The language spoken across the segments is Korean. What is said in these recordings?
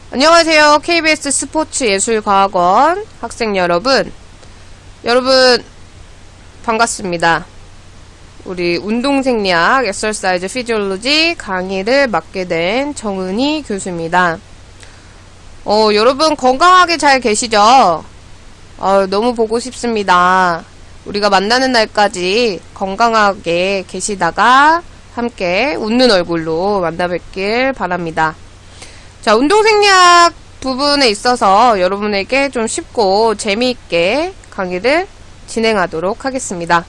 안녕하세요. KBS 스포츠예술과학원 학생 여러분. 반갑습니다. 우리 운동생리학 엑서사이즈 피지올로지 강의를 맡게 된 정은희 교수입니다. 여러분 건강하게 잘 계시죠? 너무 보고 싶습니다. 우리가 만나는 날까지 건강하게 계시다가 함께 웃는 얼굴로 만나뵙길 바랍니다. 자, 운동생리학 부분에 있어서 여러분에게 좀 쉽고 재미있게 강의를 진행하도록 하겠습니다.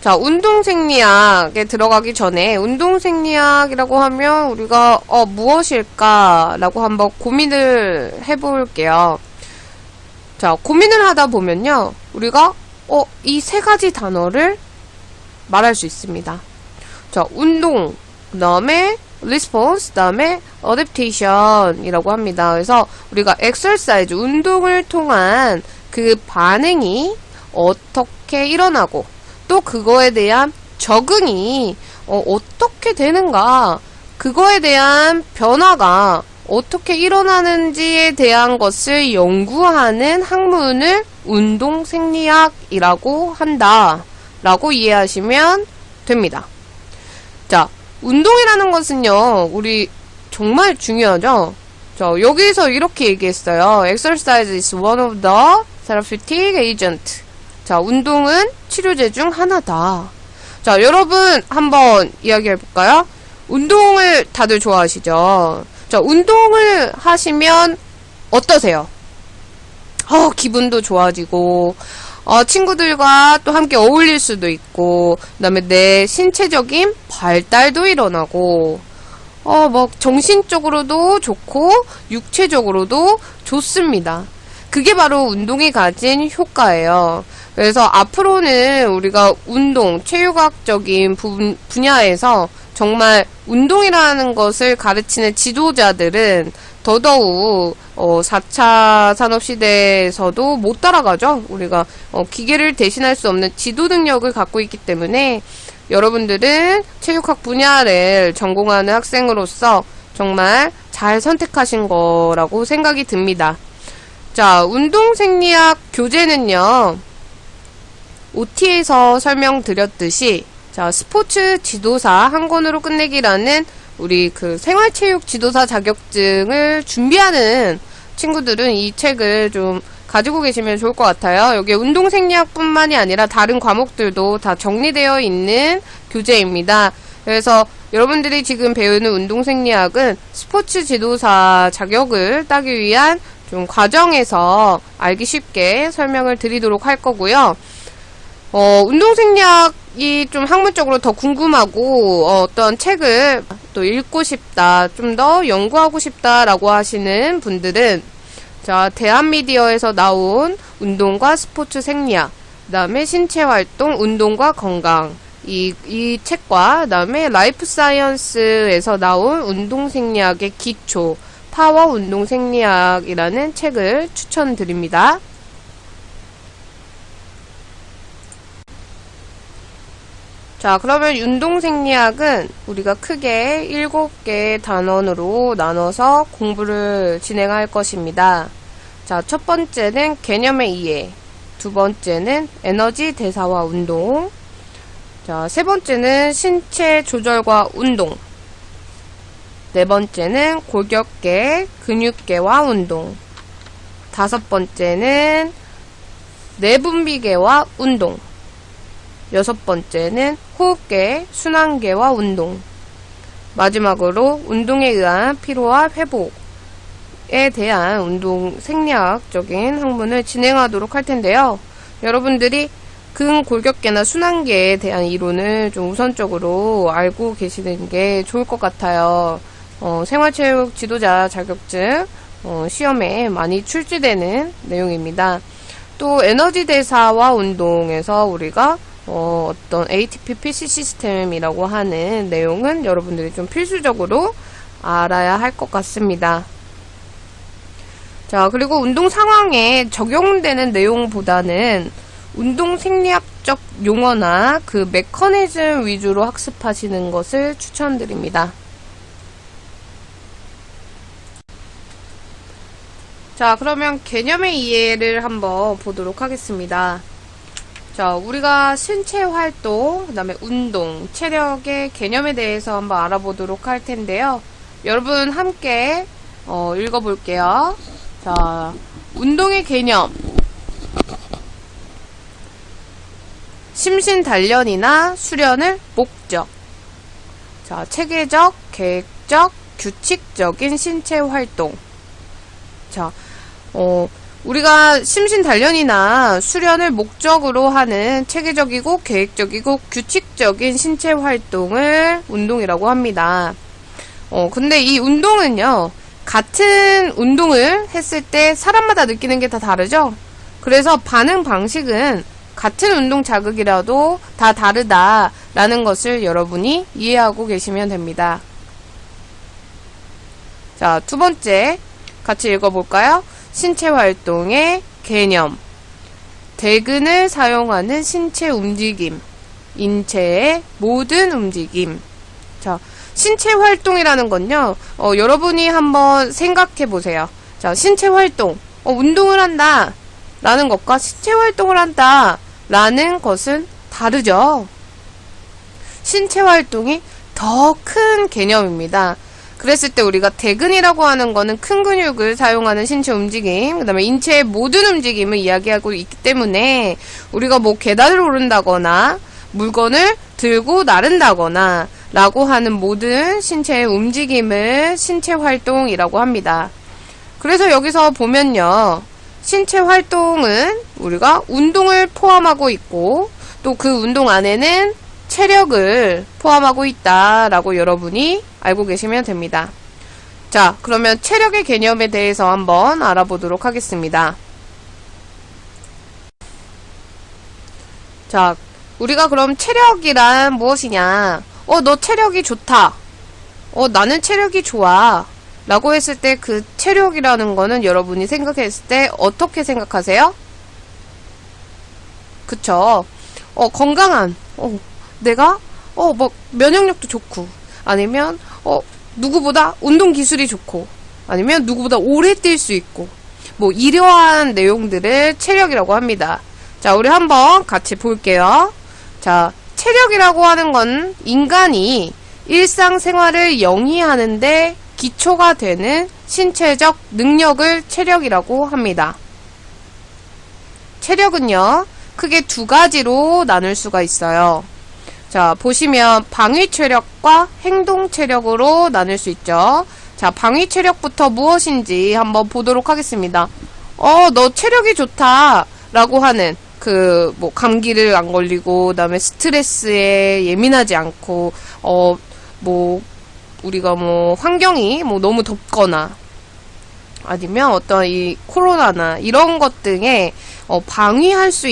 자, 운동생리학에 들어가기 전에 운동생리학이라고 하면 우리가 무엇일까라고 한번 고민을 해볼게요. 자, 고민을 하다 보면요, 우리가 이 세 가지 단어를 말할 수 있습니다. 자, 운동, 그 다음에 response, 그 다음에 adaptation 이라고 합니다. 그래서 우리가 exercise, 운동을 통한 그 반응이 어떻게 일어나고 또 그거에 대한 적응이 어떻게 되는가, 그거에 대한 변화가 어떻게 일어나는지에 대한 것을 연구하는 학문을 운동생리학이라고 한다 라고 이해하시면 됩니다. 자, 운동이라는 것은요, 우리 정말 중요하죠. 자, 여기서 이렇게 얘기했어요. Exercise is one of the therapeutic agent. 자, 운동은 치료제 중 하나다. 자, 여러분 한번 이야기해볼까요? 운동을 다들 좋아하시죠? 자, 운동을 하시면 어떠세요? 기분도 좋아지고, 친구들과 또 함께 어울릴 수도 있고, 그 다음에 내 신체적인 발달도 일어나고, 정신적으로도 좋고, 육체적으로도 좋습니다. 그게 바로 운동이 가진 효과예요. 그래서 앞으로는 우리가 운동, 체육학적인 분야에서 정말 운동이라는 것을 가르치는 지도자들은 더더욱 4차 산업시대에서도 못 따라가죠. 우리가 기계를 대신할 수 없는 지도 능력을 갖고 있기 때문에 여러분들은 체육학 분야를 전공하는 학생으로서 정말 잘 선택하신 거라고 생각이 듭니다. 자, 운동생리학 교재는요, OT에서 설명드렸듯이, 자, 스포츠 지도사 한 권으로 끝내기라는 우리 그 생활체육 지도사 자격증을 준비하는 친구들은 이 책을 좀 가지고 계시면 좋을 것 같아요. 여기에 운동생리학뿐만이 아니라 다른 과목들도 다 정리되어 있는 교재입니다. 그래서 여러분들이 지금 배우는 운동생리학은 스포츠 지도사 자격을 따기 위한 좀 과정에서 알기 쉽게 설명을 드리도록 할 거고요. 운동생리학이 좀 학문적으로 더 궁금하고 어떤 책을 또 읽고 싶다, 좀 더 연구하고 싶다라고 하시는 분들은, 자, 대한미디어에서 나온 운동과 스포츠 생리학, 그 다음에 신체활동, 운동과 건강, 이 책과 그 다음에 라이프 사이언스에서 나온 운동생리학의 기초, 파워 운동생리학이라는 책을 추천드립니다. 자, 그러면 운동생리학은 우리가 크게 7개의 단원으로 나눠서 공부를 진행할 것입니다. 자, 첫 번째는 개념의 이해, 두 번째는 에너지 대사와 운동, 자, 세 번째는 신체 조절과 운동, 네 번째는 골격계, 근육계와 운동, 다섯 번째는 내분비계와 운동, 여섯 번째는 호흡계, 순환계와 운동, 마지막으로 운동에 의한 피로와 회복에 대한 운동 생리학적인 학문을 진행하도록 할 텐데요. 여러분들이 근골격계나 순환계에 대한 이론을 좀 우선적으로 알고 계시는 게 좋을 것 같아요. 생활체육 지도자 자격증 시험에 많이 출제되는 내용입니다. 또 에너지 대사와 운동에서 우리가 어떤 ATP PC 시스템이라고 하는 내용은 여러분들이 좀 필수적으로 알아야 할 것 같습니다. 자, 그리고 운동 상황에 적용되는 내용보다는 운동 생리학 과학적 용어나 그 메커니즘 위주로 학습하시는 것을 추천드립니다. 자, 그러면 개념의 이해를 한번 보도록 하겠습니다. 자, 우리가 신체 활동, 그 다음에 운동, 체력의 개념에 대해서 한번 알아보도록 할 텐데요. 여러분 함께 읽어볼게요. 자, 운동의 개념. 심신단련이나 수련을 목적. 자, 체계적, 계획적, 규칙적인 신체 활동. 자, 우리가 심신단련이나 수련을 목적으로 하는 체계적이고 계획적이고 규칙적인 신체 활동을 운동이라고 합니다. 근데 이 운동은요, 같은 운동을 했을 때 사람마다 느끼는 게 다 다르죠? 그래서 반응 방식은 같은 운동 자극이라도 다 다르다라는 것을 여러분이 이해하고 계시면 됩니다. 자, 두 번째 같이 읽어볼까요? 신체 활동의 개념. 대근을 사용하는 신체 움직임. 인체의 모든 움직임. 자, 신체 활동이라는 건요, 여러분이 한번 생각해 보세요. 자, 신체 활동. 운동을 한다. 라는 것과 신체 활동을 한다. 라는 것은 다르죠. 신체 활동이 더 큰 개념입니다. 그랬을 때 우리가 대근이라고 하는 거는 큰 근육을 사용하는 신체 움직임, 그 다음에 인체의 모든 움직임을 이야기하고 있기 때문에 우리가 뭐 계단을 오른다거나 물건을 들고 나른다거나 라고 하는 모든 신체의 움직임을 신체 활동이라고 합니다. 그래서 여기서 보면요, 신체 활동은 우리가 운동을 포함하고 있고 또 그 운동 안에는 체력을 포함하고 있다라고 여러분이 알고 계시면 됩니다. 자, 그러면 체력의 개념에 대해서 한번 알아보도록 하겠습니다. 자, 우리가 그럼 체력이란 무엇이냐? 너 체력이 좋다. 나는 체력이 좋아. 라고 했을 때 그 체력이라는 거는 여러분이 생각했을 때 어떻게 생각하세요? 그쵸? 건강한, 내가, 뭐, 면역력도 좋고, 아니면, 누구보다 운동 기술이 좋고, 아니면 누구보다 오래 뛸 수 있고, 뭐, 이러한 내용들을 체력이라고 합니다. 자, 우리 한번 같이 볼게요. 자, 체력이라고 하는 건 인간이 일상생활을 영위하는데 기초가 되는 신체적 능력을 체력이라고 합니다. 체력은요, 크게 두 가지로 나눌 수가 있어요. 자, 보시면 방위체력과 행동체력으로 나눌 수 있죠. 자, 방위체력부터 무엇인지 한번 보도록 하겠습니다. 너 체력이 좋다 라고 하는 뭐 감기를 안 걸리고, 그 다음에 스트레스에 예민하지 않고, 뭐 우리가 뭐 환경이 뭐 너무 덥거나 아니면 어떤 이 코로나나 이런 것 등에 방어할 수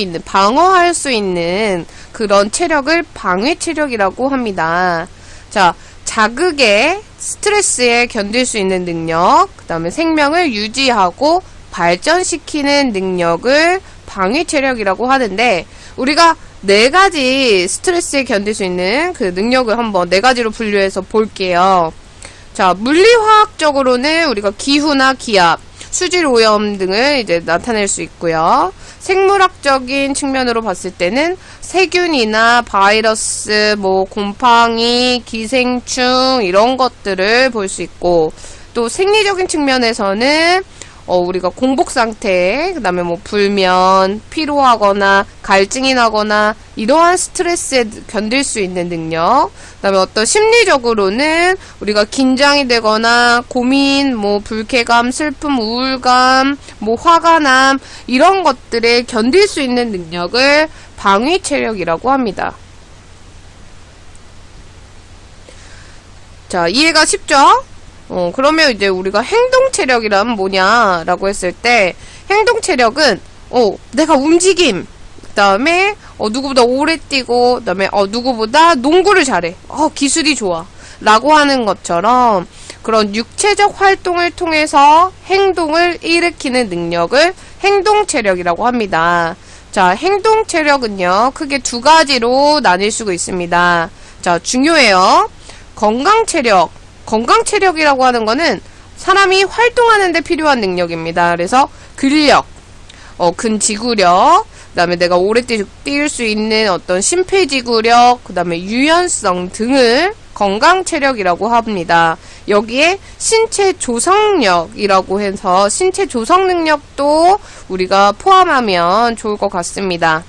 있는 그런 체력을 방위 체력이라고 합니다. 자, 자극에 스트레스에 견딜 수 있는 능력, 그 다음에 생명을 유지하고 발전시키는 능력을 방위 체력이라고 하는데, 우리가 네 가지 스트레스에 견딜 수 있는 그 능력을 한번 네 가지로 분류해서 볼게요. 자, 물리화학적으로는 우리가 기후나 기압, 수질 오염 등을 이제 나타낼 수 있고요. 생물학적인 측면으로 봤을 때는 세균이나 바이러스, 뭐 곰팡이, 기생충 이런 것들을 볼 수 있고, 또 생리적인 측면에서는 우리가 공복 상태, 그 다음에 뭐 불면, 피로하거나 갈증이 나거나 이러한 스트레스에 견딜 수 있는 능력, 그 다음에 어떤 심리적으로는 우리가 긴장이 되거나 고민, 뭐 불쾌감, 슬픔, 우울감, 뭐 화가 남 이런 것들에 견딜 수 있는 능력을 방위 체력이라고 합니다. 자, 이해가 쉽죠? 그러면 이제 우리가 행동체력이란 뭐냐라고 했을 때, 행동체력은, 내가 움직임, 그 다음에, 누구보다 오래 뛰고, 그 다음에, 누구보다 농구를 잘해. 기술이 좋아. 라고 하는 것처럼, 그런 육체적 활동을 통해서 행동을 일으키는 능력을 행동체력이라고 합니다. 자, 행동 체력은요, 크게 두 가지로 나뉠 수가 있습니다. 자, 중요해요. 건강 체력. 건강 체력이라고 하는 거는 사람이 활동하는 데 필요한 능력입니다. 그래서 근력, 근지구력, 그 다음에 내가 오래 뛸 수 있는 어떤 심폐지구력, 그 다음에 유연성 등을 건강 체력이라고 합니다. 여기에 신체 조성력이라고 해서 신체 조성 능력도 우리가 포함하면 좋을 것 같습니다.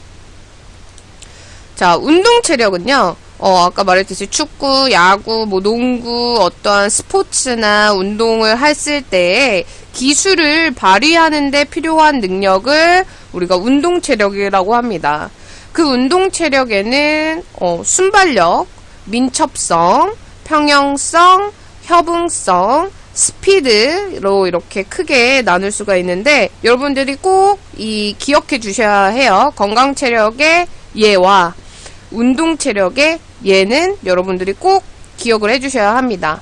자, 운동 체력은요, 아까 말했듯이 축구, 야구, 뭐 농구, 어떠한 스포츠나 운동을 했을 때 기술을 발휘하는 데 필요한 능력을 우리가 운동 체력이라고 합니다. 그 운동 체력에는 순발력, 민첩성, 평형성, 협응성, 스피드로 이렇게 크게 나눌 수가 있는데 여러분들이 꼭 기억해 주셔야 해요. 건강 체력의 예와 운동 체력의 예는 여러분들이 꼭 기억을 해 주셔야 합니다.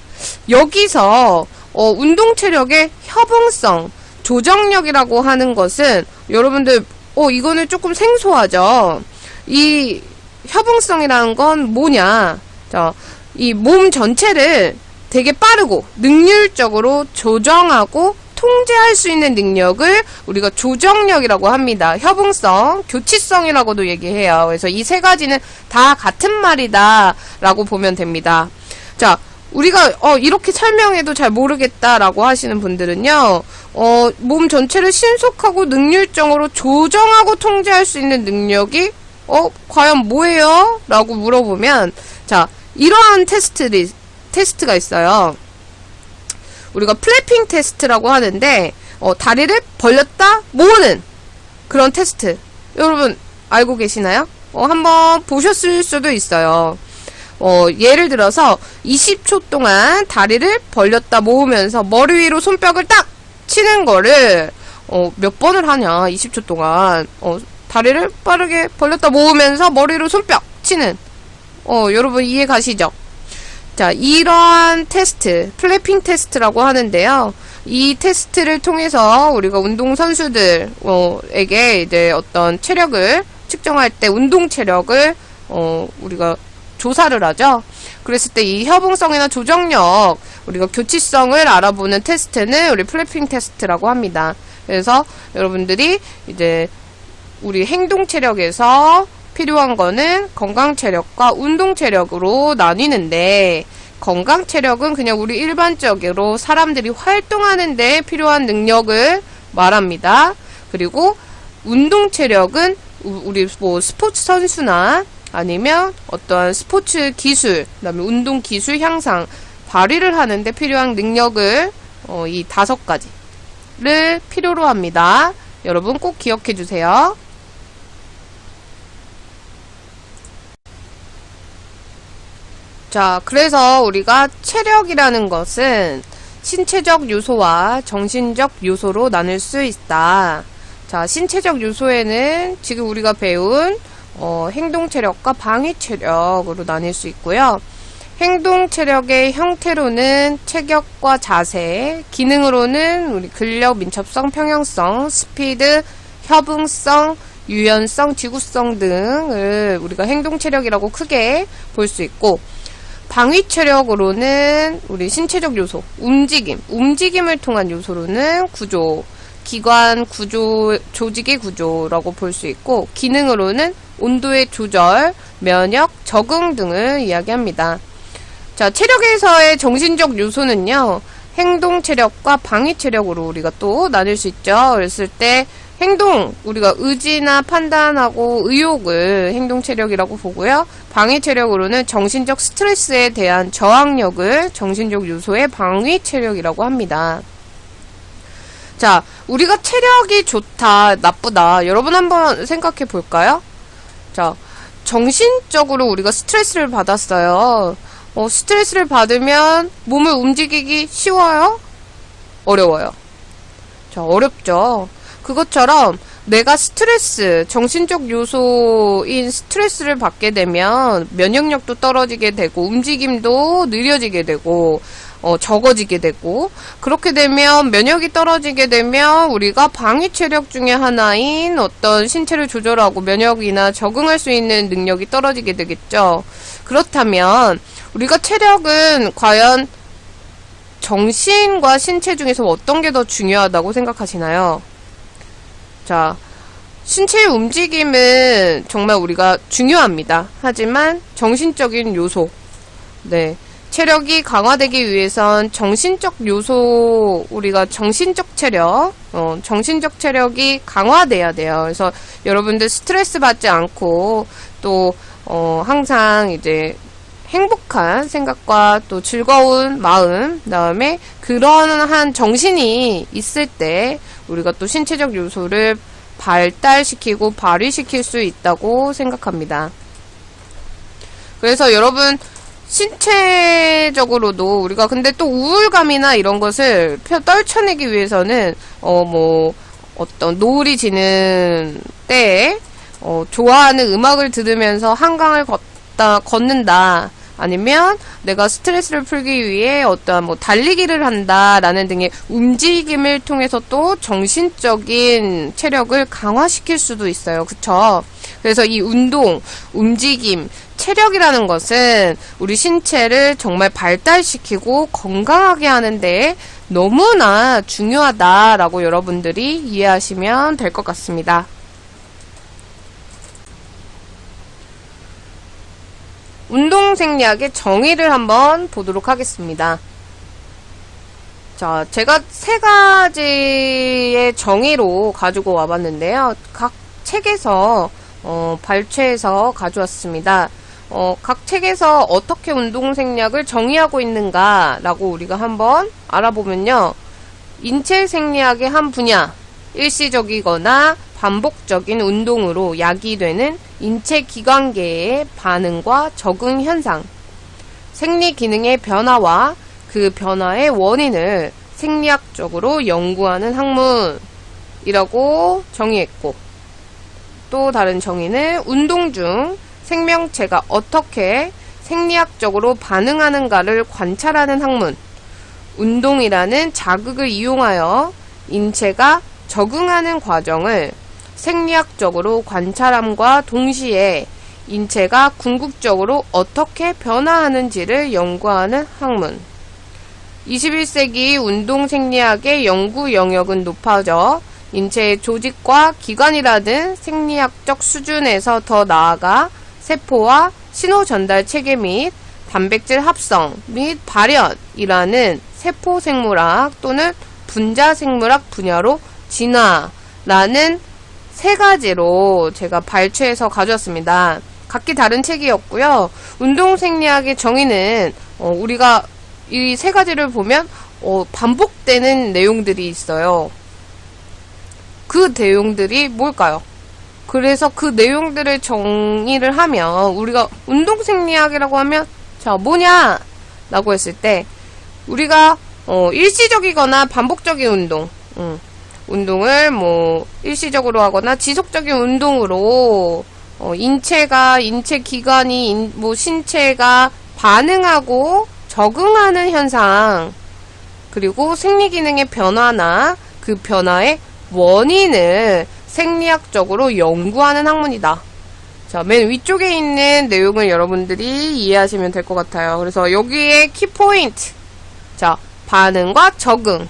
여기서 운동 체력의 협응성, 조정력이라고 하는 것은 여러분들 이거는 조금 생소하죠. 이 협응성이라는 건 뭐냐? 자, 이 몸 전체를 되게 빠르고 능률적으로 조정하고 통제할 수 있는 능력을 우리가 조정력이라고 합니다. 협응성, 교치성이라고도 얘기해요. 그래서 이 세 가지는 다 같은 말이다 라고 보면 됩니다. 자, 우리가 이렇게 설명해도 잘 모르겠다라고 하시는 분들은요, 몸 전체를 신속하고 능률적으로 조정하고 통제할 수 있는 능력이 과연 뭐예요? 라고 물어보면, 자, 이러한 테스트가 있어요. 우리가 플래핑 테스트라고 하는데 다리를 벌렸다 모으는 그런 테스트. 여러분 알고 계시나요? 한번 보셨을 수도 있어요. 예를 들어서 20초 동안 다리를 벌렸다 모으면서 머리 위로 손뼉을 딱 치는 거를 몇 번을 하냐, 20초 동안 다리를 빠르게 벌렸다 모으면서 머리로 손뼉 치는 여러분 이해 가시죠? 자, 이러한 테스트, 플래핑 테스트라고 하는데요. 이 테스트를 통해서 우리가 운동선수들에게 이제 어떤 체력을 측정할 때 운동 체력을 우리가 조사를 하죠. 그랬을 때 이 협응성이나 조정력, 우리가 교치성을 알아보는 테스트는 우리 플래핑 테스트라고 합니다. 그래서 여러분들이 이제 우리 행동 체력에서 필요한 거는 건강 체력과 운동 체력으로 나뉘는데, 건강 체력은 그냥 우리 일반적으로 사람들이 활동하는 데 필요한 능력을 말합니다. 그리고 운동 체력은 우리 뭐 스포츠 선수나 아니면 어떠한 스포츠 기술, 그다음에 운동 기술 향상, 발휘를 하는 데 필요한 능력을 이 5가지를 필요로 합니다. 여러분 꼭 기억해 주세요. 자, 그래서 우리가 체력이라는 것은 신체적 요소와 정신적 요소로 나눌 수 있다. 자, 신체적 요소에는 지금 우리가 배운 행동 체력과 방위 체력으로 나뉠 수 있고요. 행동 체력의 형태로는 체격과 자세, 기능으로는 우리 근력, 민첩성, 평형성, 스피드, 협응성, 유연성, 지구성 등을 우리가 행동 체력이라고 크게 볼 수 있고, 방위 체력으로는 우리 신체적 요소, 움직임을 통한 요소로는 구조, 기관 구조, 조직의 구조라고 볼 수 있고, 기능으로는 온도의 조절, 면역, 적응 등을 이야기합니다. 자, 체력에서의 정신적 요소는요, 행동 체력과 방위 체력으로 우리가 또 나눌 수 있죠. 그랬을 때 행동, 우리가 의지나 판단하고 의욕을 행동 체력이라고 보고요. 방위 체력으로는 정신적 스트레스에 대한 저항력을 정신적 요소의 방위 체력이라고 합니다. 자, 우리가 체력이 좋다, 나쁘다. 여러분 한번 생각해 볼까요? 자, 정신적으로 우리가 스트레스를 받았어요. 스트레스를 받으면 몸을 움직이기 쉬워요? 어려워요? 자, 어렵죠. 그것처럼 내가 정신적 요소인 스트레스를 받게 되면 면역력도 떨어지게 되고 움직임도 느려지게 되고 적어지게 되고, 그렇게 되면 면역이 떨어지게 되면 우리가 방위 체력 중에 하나인 어떤 신체를 조절하고 면역이나 적응할 수 있는 능력이 떨어지게 되겠죠. 그렇다면 우리가 체력은 과연 정신과 신체 중에서 어떤 게 더 중요하다고 생각하시나요? 자, 신체의 움직임은 정말 우리가 중요합니다. 하지만 정신적인 요소, 네, 체력이 강화되기 위해선 정신적 요소, 우리가 정신적 체력이 강화돼야 돼요. 그래서 여러분들 스트레스 받지 않고 또 항상 이제 행복한 생각과 또 즐거운 마음, 그다음에 그러한 정신이 있을 때 우리가 또 신체적 요소를 발달시키고 발휘시킬 수 있다고 생각합니다. 그래서 여러분 신체적으로도 우리가 근데 또 우울감이나 이런 것을 떨쳐내기 위해서는 어떤 노을이 지는 때에 좋아하는 음악을 들으면서 한강을 걷는다, 아니면 내가 스트레스를 풀기 위해 어떠한 달리기를 한다라는 등의 움직임을 통해서 또 정신적인 체력을 강화시킬 수도 있어요. 그쵸? 그래서 이 운동, 움직임, 체력이라는 것은 우리 신체를 정말 발달시키고 건강하게 하는데 너무나 중요하다라고 여러분들이 이해하시면 될 것 같습니다. 운동생리학의 정의를 한번 보도록 하겠습니다. 자, 제가 3가지의 정의로 가지고 와봤는데요. 각 책에서 발췌해서 가져왔습니다. 각 책에서 어떻게 운동생리학을 정의하고 있는가라고 우리가 한번 알아보면요. 인체생리학의 한 분야, 일시적이거나 반복적인 운동으로 야기되는 인체기관계의 반응과 적응 현상, 생리기능의 변화와 그 변화의 원인을 생리학적으로 연구하는 학문이라고 정의했고, 또 다른 정의는 운동 중 생명체가 어떻게 생리학적으로 반응하는가를 관찰하는 학문, 운동이라는 자극을 이용하여 인체가 적응하는 과정을 생리학적으로 관찰함과 동시에 인체가 궁극적으로 어떻게 변화하는지를 연구하는 학문. 21세기 운동생리학의 연구 영역은 높아져 인체의 조직과 기관이라든 생리학적 수준에서 더 나아가 세포와 신호 전달 체계 및 단백질 합성 및 발현이라는 세포 생물학 또는 분자 생물학 분야로 진화라는 3가지로 제가 발췌해서 가져왔습니다. 각기 다른 책이었고요. 운동생리학의 정의는 우리가 이 3가지를 보면 반복되는 내용들이 있어요. 그 내용들이 뭘까요? 그래서 그 내용들을 정의를 하면 우리가 운동생리학이라고 하면 자 뭐냐? 라고 했을 때 우리가 일시적이거나 반복적인 운동, 운동을 일시적으로 하거나 지속적인 운동으로 인체 기관이 신체가 반응하고 적응하는 현상, 그리고 생리기능의 변화나 그 변화의 원인을 생리학적으로 연구하는 학문이다. 자, 맨 위쪽에 있는 내용을 여러분들이 이해하시면 될 것 같아요. 그래서 여기에 키포인트, 자, 반응과 적응,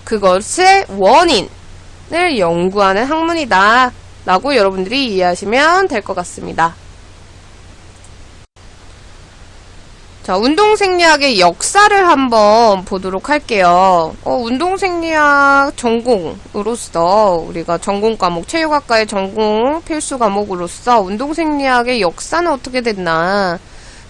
그것의 원인을 연구하는 학문이다 라고 여러분들이 이해하시면 될 것 같습니다. 자, 운동생리학의 역사를 한번 보도록 할게요. 운동생리학 전공으로서 우리가 전공 과목, 체육학과의 전공 필수 과목으로서 운동생리학의 역사는 어떻게 됐나.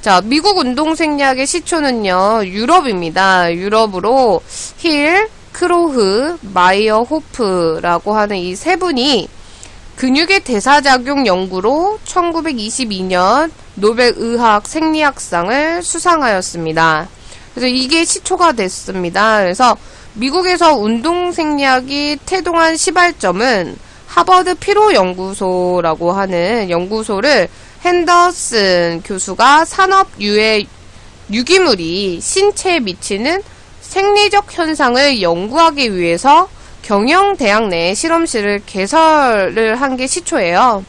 자, 미국 운동생리학의 시초는요, 유럽입니다. 유럽으로 힐, 크로흐, 마이어 호프라고 하는 이 3분이 근육의 대사작용 연구로 1922년 노벨 의학 생리학상을 수상하였습니다. 그래서 이게 시초가 됐습니다. 그래서 미국에서 운동생리학이 태동한 시발점은 하버드 피로연구소라고 하는 연구소를 핸더슨 교수가 산업 유기물이 신체에 미치는 생리적 현상을 연구하기 위해서 경영대학 내 실험실을 개설을 한 게 시초예요.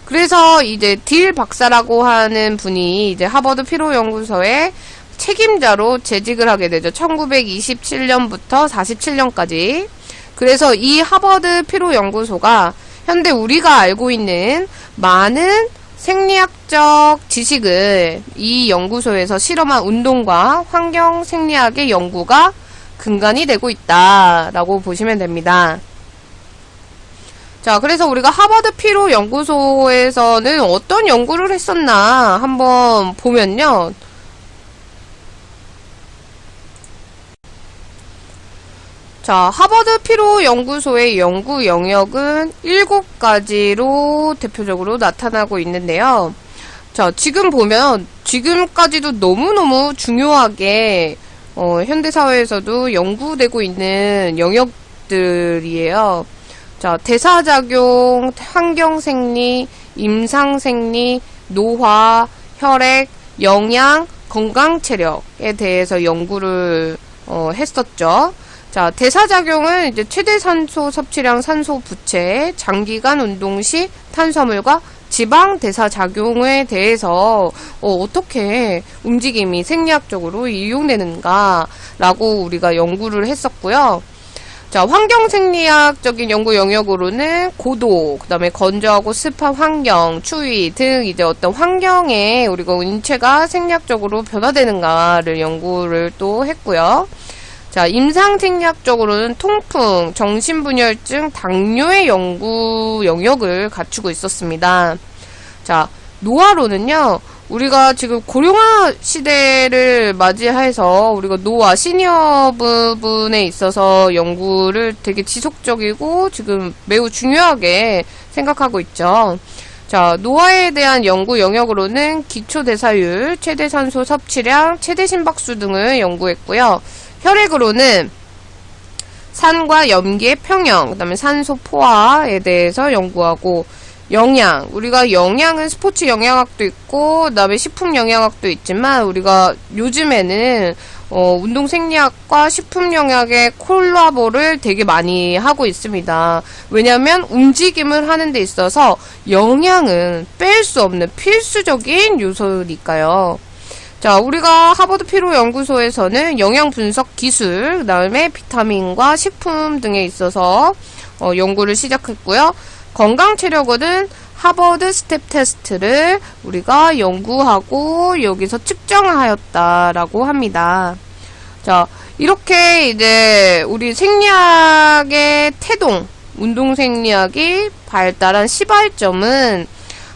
그래서 이제 딜 박사라고 하는 분이 이제 하버드 피로연구소의 책임자로 재직을 하게 되죠. 1927년부터 47년까지. 그래서 이 하버드 피로연구소가 현대 우리가 알고 있는 많은 생리학적 지식을 이 연구소에서 실험한 운동과 환경 생리학의 연구가 근간이 되고 있다라고 보시면 됩니다. 자, 그래서 우리가 하버드 피로 연구소에서는 어떤 연구를 했었나 한번 보면요. 자, 하버드 피로 연구소의 연구 영역은 7가지로 대표적으로 나타나고 있는데요. 자, 지금 보면 지금까지도 너무너무 중요하게 현대사회에서도 연구되고 있는 영역들이에요. 자, 대사작용, 환경생리, 임상생리, 노화, 혈액, 영양, 건강체력에 대해서 연구를 했었죠. 자, 대사작용은 이제 최대 산소 섭취량 산소 부채, 장기간 운동 시 탄수화물과 지방 대사작용에 대해서 어떻게 움직임이 생리학적으로 이용되는가라고 우리가 연구를 했었고요. 자, 환경생리학적인 연구 영역으로는 고도, 그 다음에 건조하고 습한 환경, 추위 등 이제 어떤 환경에 우리가 인체가 생리학적으로 변화되는가를 연구를 또 했고요. 자, 임상생리학적으로는 통풍, 정신분열증, 당뇨의 연구 영역을 갖추고 있었습니다. 자, 노화로는요, 우리가 지금 고령화 시대를 맞이해서 우리가 노화, 시니어 부분에 있어서 연구를 되게 지속적이고 지금 매우 중요하게 생각하고 있죠. 자, 노화에 대한 연구 영역으로는 기초대사율, 최대 산소 섭취량, 최대 심박수 등을 연구했고요. 혈액으로는 산과 염기의 평형, 그 다음에 산소 포화에 대해서 연구하고, 영양, 우리가 영양은 스포츠 영양학도 있고 그 다음에 식품 영양학도 있지만 우리가 요즘에는 운동 생리학과 식품 영양의 콜라보를 되게 많이 하고 있습니다. 왜냐하면 움직임을 하는 데 있어서 영양은 뺄 수 없는 필수적인 요소니까요. 자, 우리가 하버드 피로 연구소에서는 영양 분석 기술, 그 다음에 비타민과 식품 등에 있어서 연구를 시작했고요. 건강 체력은 하버드 스텝 테스트를 우리가 연구하고 여기서 측정하였다라고 합니다. 자, 이렇게 이제 우리 생리학의 태동, 운동 생리학이 발달한 시발점은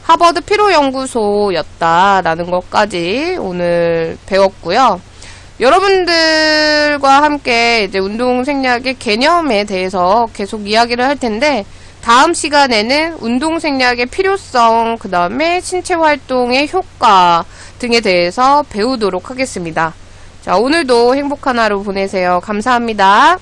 하버드 피로연구소였다라는 것까지 오늘 배웠고요. 여러분들과 함께 이제 운동 생리학의 개념에 대해서 계속 이야기를 할 텐데, 다음 시간에는 운동 생리학의 필요성, 그 다음에 신체 활동의 효과 등에 대해서 배우도록 하겠습니다. 자, 오늘도 행복한 하루 보내세요. 감사합니다.